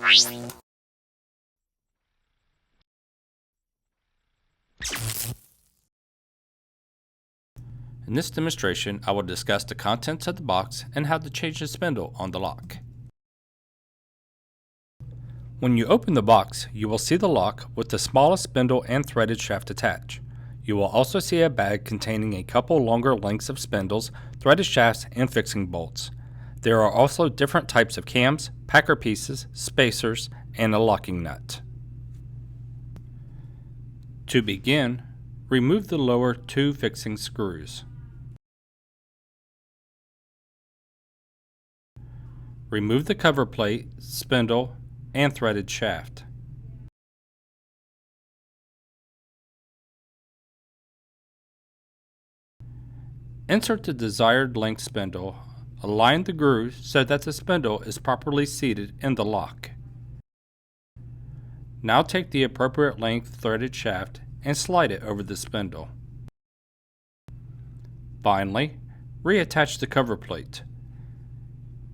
In this demonstration, I will discuss the contents of the box and how to change the spindle on the lock. When you open the box, you will see the lock with the smallest spindle and threaded shaft attached. You will also see a bag containing a couple longer lengths of spindles, threaded shafts, and fixing bolts. There are also different types of cams, packer pieces, spacers, and a locking nut. To begin, remove the lower two fixing screws. Remove the cover plate, spindle, and threaded shaft. Insert the desired length spindle. Align the groove so that the spindle is properly seated in the lock. Now take the appropriate length threaded shaft and slide it over the spindle. Finally, reattach the cover plate.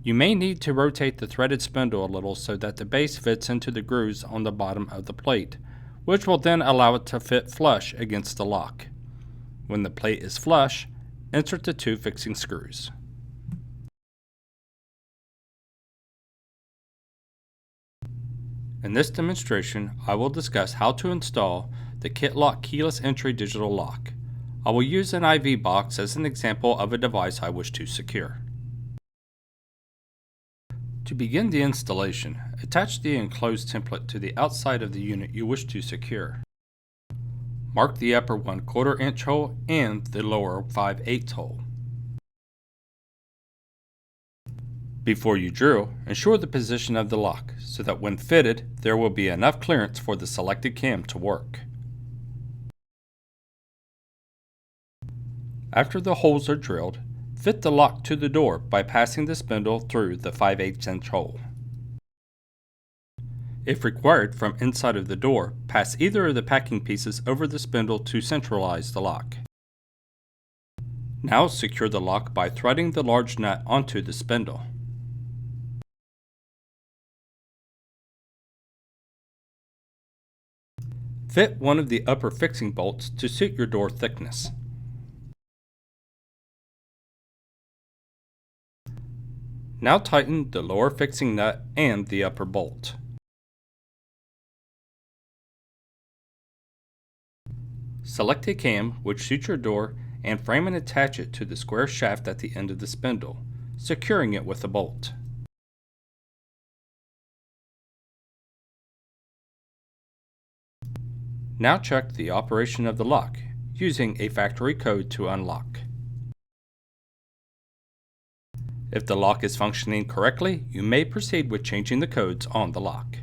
You may need to rotate the threaded spindle a little so that the base fits into the grooves on the bottom of the plate, which will then allow it to fit flush against the lock. When the plate is flush, insert the two fixing screws. In this demonstration, I will discuss how to install the KEDL keyless entry digital lock. I will use an IV box as an example of a device I wish to secure. To begin the installation, attach the enclosed template to the outside of the unit you wish to secure. Mark the upper 1/4 inch hole and the lower 5/8 hole. Before you drill, ensure the position of the lock so that when fitted, there will be enough clearance for the selected cam to work. After the holes are drilled, fit the lock to the door by passing the spindle through the 5/8 inch hole. If required from inside of the door, pass either of the packing pieces over the spindle to centralize the lock. Now secure the lock by threading the large nut onto the spindle. Fit one of the upper fixing bolts to suit your door thickness. Now tighten the lower fixing nut and the upper bolt. Select a cam which suits your door and frame and attach it to the square shaft at the end of the spindle, securing it with a bolt. Now check the operation of the lock using a factory code to unlock. If the lock is functioning correctly, you may proceed with changing the codes on the lock.